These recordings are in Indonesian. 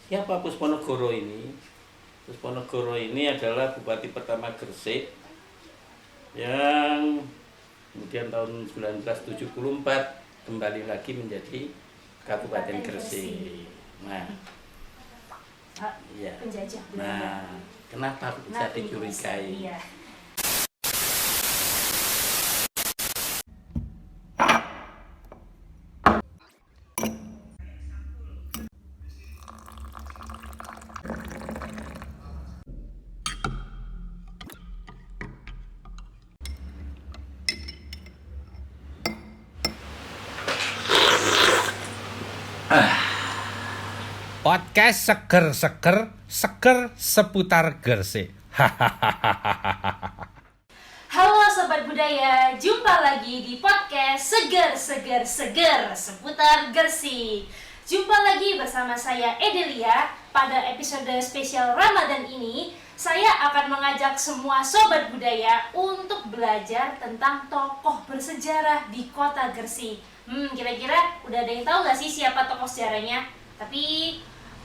siapa Pusponegoro ini? Pusponegoro ini adalah Bupati pertama Gresik yang kemudian tahun 1974 kembali lagi menjadi Kabupaten Gresik. Nah, iya. Penjajah Belanda. Nah, kenapa bisa dicurigai? Iya. Podcast seger seputar Gresik. Halo Sobat Budaya, jumpa lagi di podcast seger seputar Gresik. Jumpa lagi bersama saya Edelia. Pada episode spesial Ramadan ini, saya akan mengajak semua Sobat Budaya untuk belajar tentang tokoh bersejarah di kota Gresik. Kira-kira udah ada yang tahu gak sih siapa tokoh sejarahnya? Tapi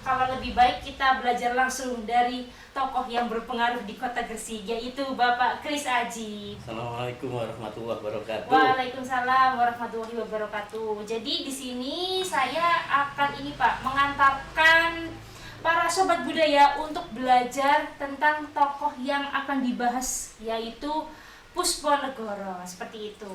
kalau lebih baik kita belajar langsung dari tokoh yang berpengaruh di kota Gresik, yaitu Bapak Kris Aji. Assalamualaikum warahmatullahi wabarakatuh. Waalaikumsalam warahmatullahi wabarakatuh. Jadi di sini saya akan mengantarkan para sobat budaya untuk belajar tentang tokoh yang akan dibahas, yaitu Pusponegoro, seperti itu.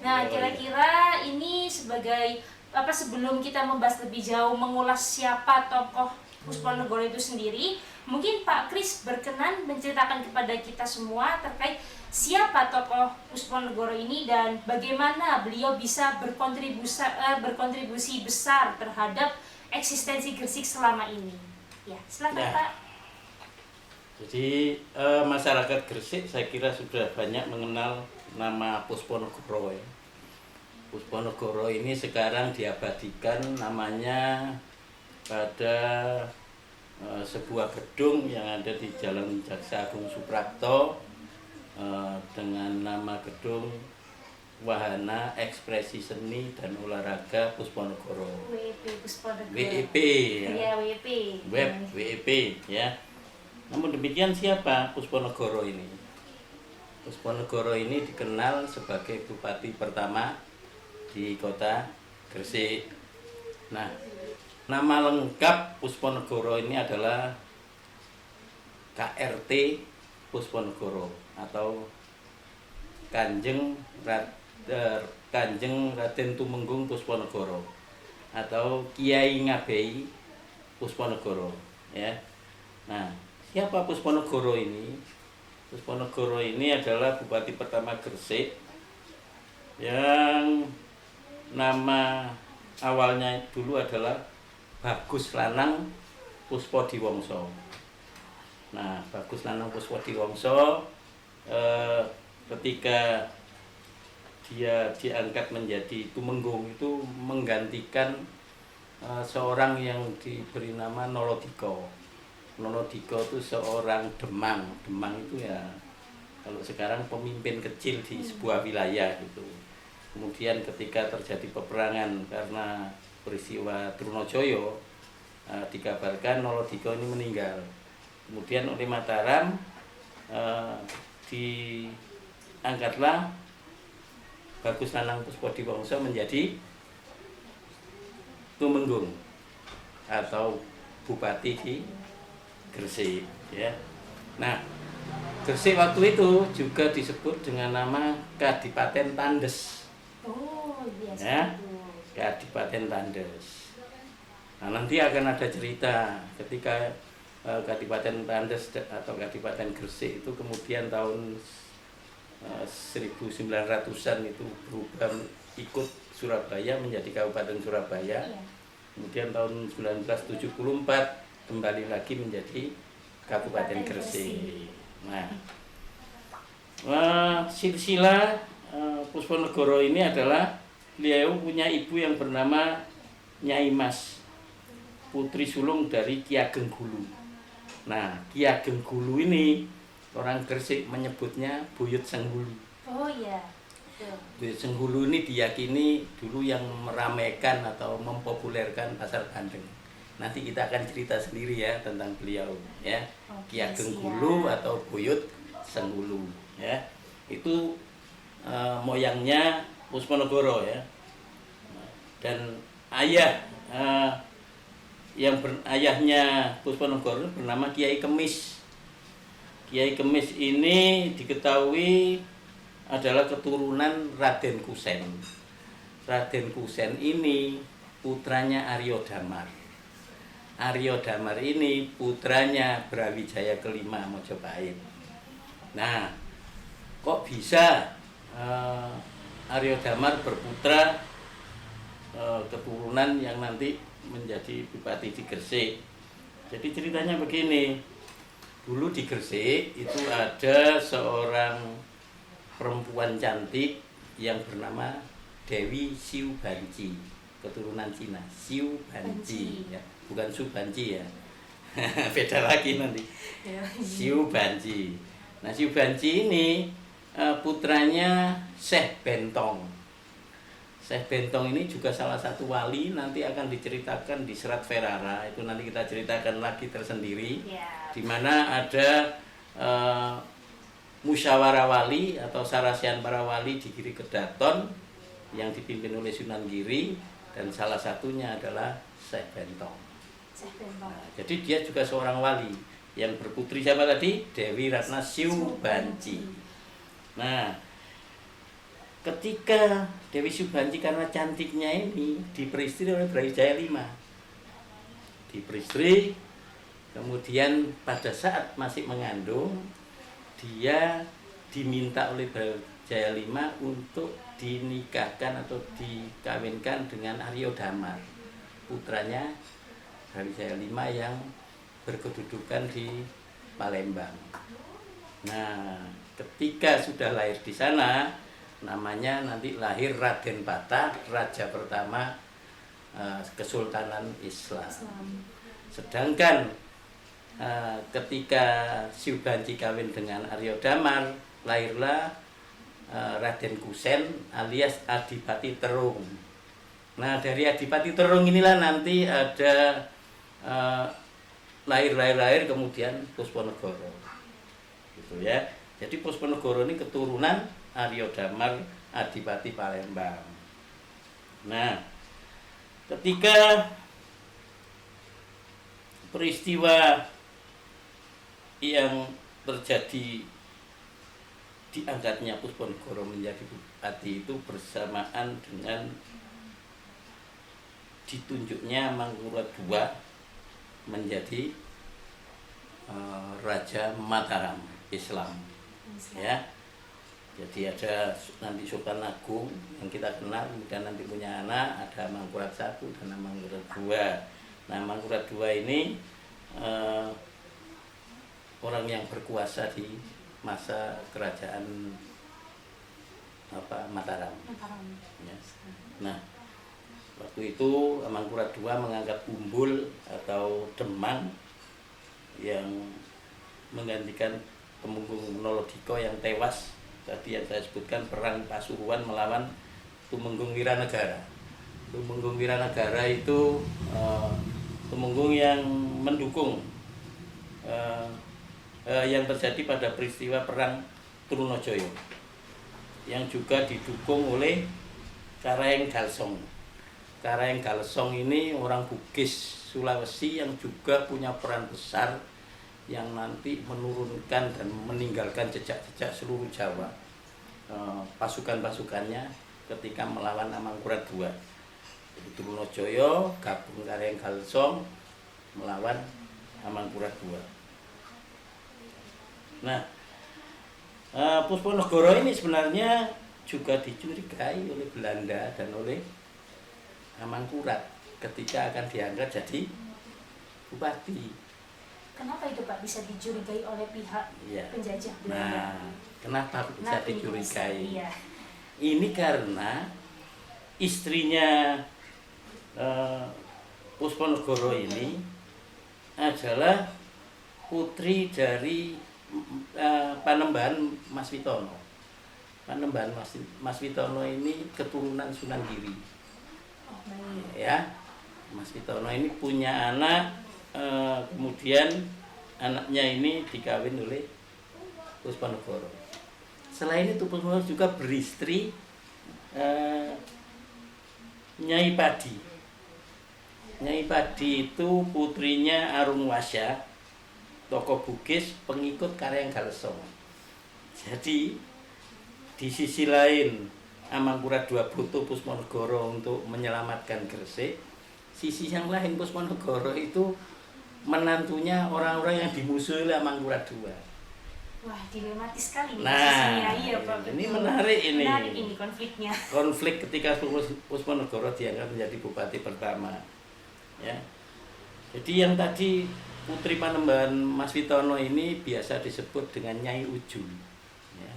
Nah, kira-kira ini sebagai sebelum kita membahas lebih jauh mengulas siapa tokoh Pusponegoro itu sendiri, mungkin Pak Kris berkenan menceritakan kepada kita semua terkait siapa tokoh Pusponegoro ini dan bagaimana beliau bisa berkontribusi besar terhadap eksistensi Gresik selama ini. Ya, silakan Ya. Pak. Jadi masyarakat Gresik saya kira sudah banyak mengenal nama Pusponegoro ya. Pusponegoro ini sekarang diabadikan namanya pada sebuah gedung yang ada di Jalan Jaksa Agung Suprapto dengan nama gedung Wahana Ekspresi Seni dan Olahraga Pusponegoro. WEP Pusponegoro. WEP ya. Ya, WEP. WEP ya. Namun demikian siapa Pusponegoro ini? Pusponegoro ini dikenal sebagai bupati pertama di kota Gresik. Nah, nama lengkap Pusponegoro ini adalah KRT Pusponegoro atau Kanjeng Raden Tumenggung Pusponegoro atau Kiai Ngabei Pusponegoro ya. Nah, siapa Pusponegoro ini? Pusponegoro ini adalah bupati pertama Gresik yang nama awalnya dulu adalah Bagus Lanang Puspodiwongso. Nah, Bagus Lanang Puspodiwongso ketika dia diangkat menjadi Tumenggung itu menggantikan seorang yang diberi nama Nolodiko. Nolodiko itu seorang Demang. Demang itu ya kalau sekarang pemimpin kecil di sebuah wilayah gitu. Kemudian ketika terjadi peperangan karena peristiwa Trunojoyo, dikabarkan Nolodiko ini meninggal. Kemudian oleh Mataram diangkatlah Bagus Lanang Puspodiwongso menjadi Tumenggung atau bupati di Gresik ya. Nah, Gresik waktu itu juga disebut dengan nama Kadipaten Tandes. Oh, biasa Ya, itu. Kadipaten Tandes. Nah, nanti akan ada cerita ketika Kadipaten Tandes atau Kadipaten Gresik itu kemudian tahun 1900-an itu berubah ikut Surabaya menjadi Kabupaten Surabaya. Iya. Kemudian tahun 1974 kembali lagi menjadi Kabupaten Gresik. Nah, silsilah Pusponegoro ini adalah beliau punya ibu yang bernama Nyai Mas, putri sulung dari Ki Ageng Gulu. Nah, Ki Ageng Gulu ini orang Gresik menyebutnya Buyut Senghulu. Oh iya. Betul. Buyut Senghulu ini diyakini dulu yang meramaikan atau mempopulerkan pasar Bandeng. nanti kita akan cerita sendiri ya tentang beliau ya. Oke, Ki Ageng Gulu siap. atau Buyut Sengkulu ya. Itu moyangnya Puspanegara ya. Dan ayah ayahnya Puspanegara bernama Kiai Kemis. Kiai Kemis ini diketahui adalah keturunan Raden Kusen. Raden Kusen ini putranya Aryo Damar. Aryo Damar ini putranya Brawijaya kelima Mojopahit. Nah, kok bisa Aryo Damar berputra keturunan yang nanti menjadi bupati di Gresik? Jadi ceritanya begini. Dulu di Gresik itu ada seorang perempuan cantik yang bernama Dewi Siu Banci, keturunan Cina. Siu Banci ya, bukan Su Banci ya. Beda lagi nanti. Siu Banci. Nah, Siu Banci ini putranya Syekh Bentong. Syekh Bentong ini juga salah satu wali, nanti akan diceritakan di Serat Ferara. Itu nanti kita ceritakan lagi tersendiri. Ya. Di mana ada musyawarah wali atau sarasian para wali di Giri Kedaton yang dipimpin oleh Sunan Giri, dan salah satunya adalah Syekh Bentong. Jadi dia juga seorang wali yang berputri siapa tadi? Dewi Ratna Siu Banci. Nah, ketika Dewi Siu Banci karena cantiknya ini diperistri oleh Brawijaya V. Diperistri, kemudian pada saat masih mengandung dia diminta oleh Brawijaya V untuk dinikahkan atau dikawinkan dengan Aryo Damar, putranya Brawijaya V yang berkedudukan di Palembang. Nah, ketika sudah lahir di sana, namanya nanti lahir Raden Patah, raja pertama Kesultanan Islam. Sedangkan ketika Siu Banci kawin dengan Aryo Damar, lahirlah Raden Kusen alias Adipati Terung. Nah, dari Adipati Terung inilah nanti ada lahir kemudian Puspanegara, gitu ya. Jadi Puspanegara ini keturunan Aryo Damar Adipati Palembang. Nah, ketika peristiwa yang terjadi diangkatnya Puspanegara menjadi bupati itu bersamaan dengan ditunjuknya Mangkurat II menjadi Raja Mataram Islam ya. Jadi ada nanti Sultan Agung yang kita kenal, kemudian nanti punya anak, ada Mangkurat I dan Mangkurat II. Nah, Mangkurat II ini orang yang berkuasa di masa kerajaan Mataram. Ya. Nah, waktu itu Mangkurat II mengangkat Umbul atau Demang yang menggantikan Temenggung Nolodiko yang tewas tadi yang saya sebutkan perang Pasuruan melawan Tumenggung Wiranegara. Tumenggung Wiranegara itu Tumenggung yang mendukung yang terjadi pada peristiwa perang Trunojoyo, yang juga didukung oleh Karaeng Galsong. Karaeng Galsong ini orang Bugis Sulawesi yang juga punya peran besar yang nanti menurunkan dan meninggalkan jejak-jejak seluruh Jawa, pasukan-pasukannya ketika melawan Mangkurat II. Trunojoyo gabung Karaeng Galsong melawan Mangkurat II. Nah, Puspanegara ini sebenarnya juga dicurigai oleh Belanda dan oleh Mangkurat ketika akan diangkat jadi bupati. Kenapa itu Pak bisa dicurigai oleh pihak penjajah Belanda? Nah, kenapa bisa dicurigai? Iya. Ini karena istrinya Puspanegara ini adalah putri dari Panembahan Mas Witono. Panembahan Mas Witono ini keturunan Sunan Giri. Oh, baik. Ya. Mas Witono ini punya anak, kemudian anaknya ini dikawin oleh Puspanegara. Selain itu Puspanegara juga beristri Nyai Padi. Nyai Padi itu putrinya Arungwasya, tokoh Bugis pengikut Karyang Galso. Jadi di sisi lain Amangkurat II butuh Puspanegara untuk menyelamatkan Gresik. Sisi yang lain Puspanegara itu menantunya orang-orang yang dimusuhi oleh Amangkurat II. Wah, dilematis sekali nih Nah, posisinya. Iya, Pak. ini Betul. menarik ini. Menarik ini konfliknya. Konflik ketika Puspanegara diangkat menjadi bupati pertama. Ya. Jadi yang tadi putri Panembahan Mas Witono ini biasa disebut dengan Nyai Ujung. Ya.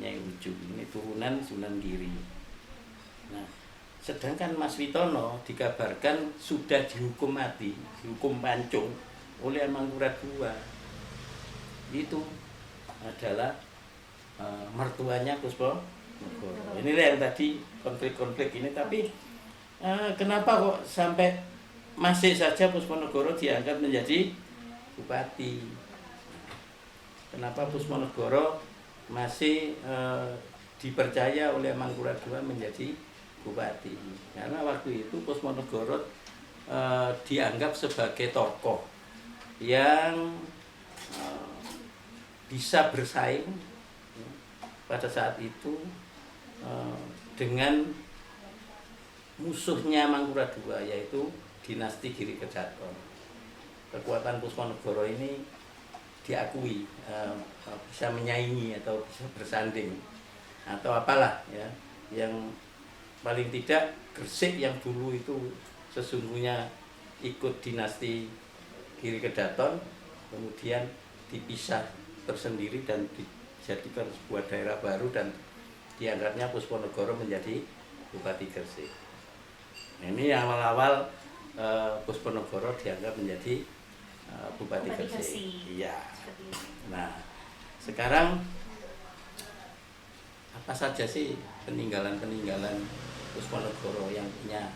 Nyai Ujung ini turunan Sunan Giri. Nah, sedangkan Mas Witono dikabarkan sudah dihukum mati, dihukum pancung oleh Amangkurat II. Itu adalah mertuanya Puspanegara. Inilah yang tadi konflik-konflik ini. Tapi kenapa kok sampai masih saja Puspanegara diangkat menjadi bupati? Kenapa Puspanegara masih dipercaya oleh Amangkurat II menjadi bupati? Karena waktu itu Puspanegara dianggap sebagai tokoh yang bisa bersaing pada saat itu dengan musuhnya Amangkurat II, yaitu dinasti Giri Kedaton. Kekuatan Puspanegara ini diakui bisa menyaingi atau bisa bersanding atau apalah ya, yang paling tidak Gresik yang dulu itu sesungguhnya ikut dinasti Giri Kedaton kemudian dipisah tersendiri dan dijadikan sebuah daerah baru dan diangkatnya Puspanegara menjadi Bupati Gresik. Ini awal-awal Puspanegara dianggap menjadi Bupati Gresik. Iya. Nah, sekarang apa saja sih peninggalan-peninggalan Puspanegara yang punya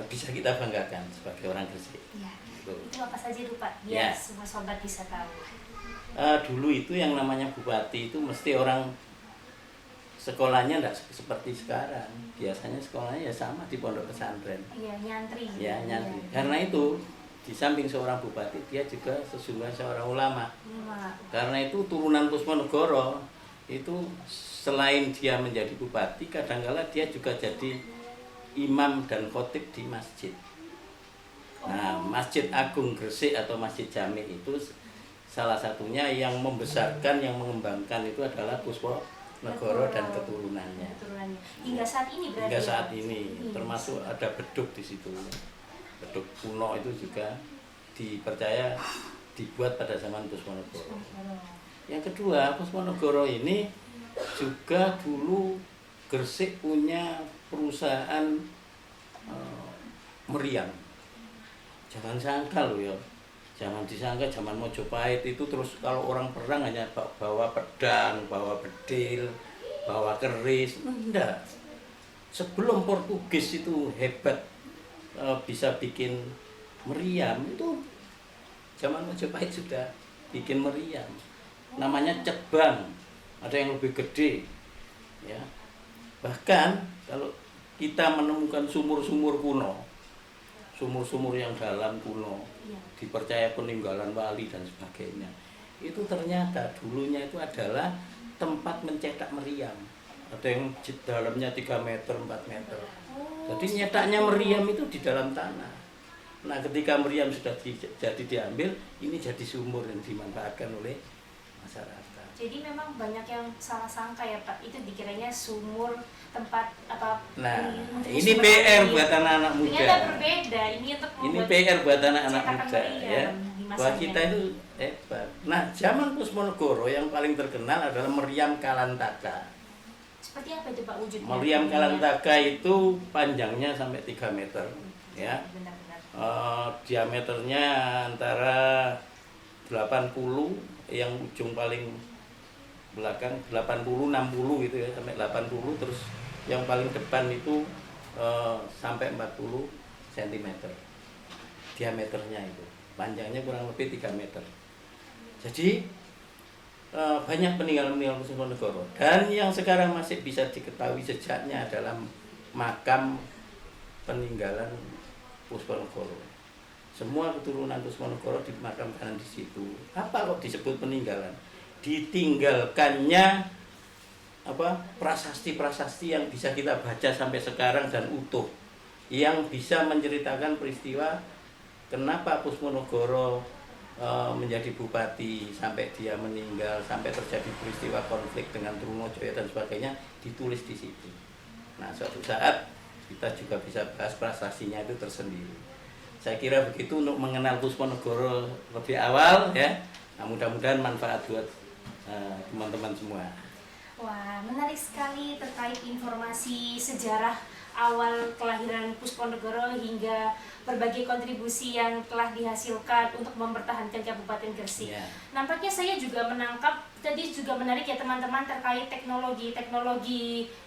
bisa kita banggakan sebagai orang Gresik? Ya. Itu apa saja itu Pak? Ya. Biar semua sobat bisa tahu. Dulu itu yang namanya bupati itu mesti orang sekolahnya tidak seperti sekarang. Biasanya sekolahnya ya sama di pondok pesantren. Iya, nyantri. Ya, nyantri. Iya. Karena itu di samping seorang bupati dia juga sesungguhnya seorang ulama. Karena itu turunan Puspanegara itu selain dia menjadi bupati, kadang-kala dia juga jadi imam dan khotib di masjid. Nah, Masjid Agung Gresik atau Masjid Jami itu salah satunya yang membesarkan, yang mengembangkan itu adalah Puspanegara dan keturunannya. Hingga saat ini berarti. Hingga ya, saat Pak? ini, Iya. termasuk ada beduk di situ. Beduk kuno itu juga dipercaya dibuat pada zaman Puspanegara. Yang kedua, Puspanegara ini juga dulu Gresik punya perusahaan meriam. Jangan sangka loh ya, jangan disangka zaman Mojopahit itu terus kalau orang perang hanya bawa pedang, bawa bedil, bawa keris. Enggak. Sebelum Portugis itu hebat bisa bikin meriam, itu zaman Mojopahit sudah bikin meriam. Namanya cebang, ada yang lebih gede. Ya. Bahkan kalau kita menemukan sumur-sumur kuno, sumur-sumur yang dalam kuno, dipercaya peninggalan wali dan sebagainya, itu ternyata dulunya itu adalah tempat mencetak meriam. Ada yang dalamnya 3 meter, 4 meter. Jadi nyetaknya meriam itu di dalam tanah. Nah, ketika meriam sudah jadi diambil, ini jadi sumur yang dimanfaatkan oleh masyarakat. Jadi memang banyak yang salah sangka ya Pak, itu dikiranya sumur tempat apa? Nah, untuk ini sumber PR air. buat anak-anak muda. Ternyata berbeda. Ini untuk Ini membuat PR buat anak-anak cetakan muda meriam ya. di masanya. Bahwa kita itu hebat. Nah, zaman Puspanegara yang paling terkenal adalah meriam Kalantaka. Seperti apa itu Pak wujudnya? Meriam Kalantaka itu panjangnya sampai 3 meter ya. Benar-benar. Diameternya antara 80, yang ujung paling belakang 80 60 gitu ya, sampai 80, terus yang paling depan itu sampai 40 cm diameternya itu, panjangnya kurang lebih 3 meter. Jadi banyak peninggalan Pusponegoro, dan yang sekarang masih bisa diketahui jejaknya adalah makam peninggalan Pusponegoro. Semua keturunan Pusponegoro dimakamkan di situ. Apa kok disebut peninggalan? Ditinggalkannya prasasti-prasasti yang bisa kita baca sampai sekarang dan utuh, yang bisa menceritakan peristiwa kenapa Pusponegoro menjadi bupati sampai dia meninggal, sampai terjadi peristiwa konflik dengan Trunojoyo dan sebagainya, ditulis di situ. Nah, suatu saat kita juga bisa bahas prasasinya itu tersendiri. Saya kira begitu untuk mengenal Pusponegoro lebih awal ya. Nah, mudah-mudahan manfaat buat teman-teman semua. Wah, menarik sekali terkait informasi sejarah awal kelahiran Pusponegoro hingga berbagai kontribusi yang telah dihasilkan untuk mempertahankan Kabupaten Gresik. Ya. Nampaknya saya juga menangkap tadi juga menarik ya teman-teman terkait teknologi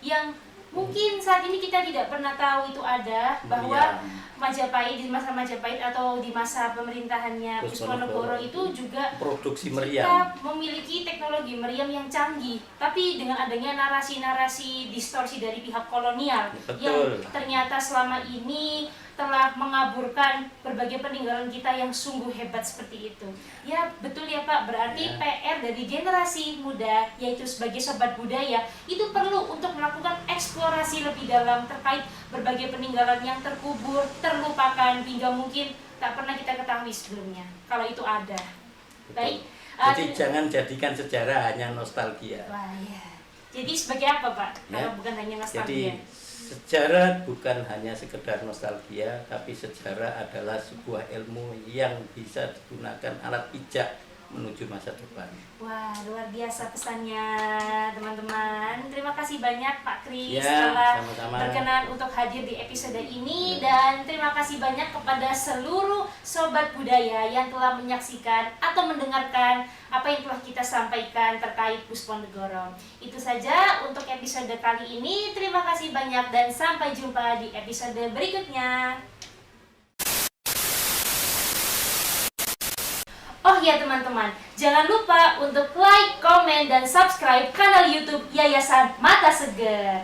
yang mungkin saat ini kita tidak pernah tahu itu ada, bahwa Majapahit di masa Majapahit atau di masa pemerintahannya Pusponegoro itu juga produksi kita meriam, memiliki teknologi meriam yang canggih, tapi dengan adanya narasi-narasi distorsi dari pihak kolonial. Betul. Yang ternyata selama ini telah mengaburkan berbagai peninggalan kita yang sungguh hebat seperti itu. Ya betul ya Pak, berarti Ya. PR dari generasi muda, yaitu sebagai sobat budaya, itu perlu untuk melakukan eksplorasi lebih dalam terkait berbagai peninggalan yang terkubur, terlupakan, hingga mungkin tak pernah kita ketahui sebelumnya, kalau itu ada. Betul. Baik. Jadi jangan jadikan sejarah hanya nostalgia. Wah, ya. Jadi sebagai apa Pak? Ya. Kalau bukan hanya nostalgia. Jadi sejarah bukan hanya sekedar nostalgia, tapi sejarah adalah sebuah ilmu yang bisa digunakan alat pijak menuju masa depan. Wah, luar biasa pesannya teman-teman. Terima kasih banyak Pak Kris Ya, telah sama-sama. berkenan untuk hadir di episode ini, dan terima kasih banyak kepada seluruh sobat budaya yang telah menyaksikan atau mendengarkan apa yang telah kita sampaikan terkait Pusponegoro. Itu saja untuk episode kali ini. Terima kasih banyak dan sampai jumpa di episode berikutnya. Oh ya teman-teman, jangan lupa untuk like, komen, dan subscribe kanal YouTube Yayasan Mata Seger.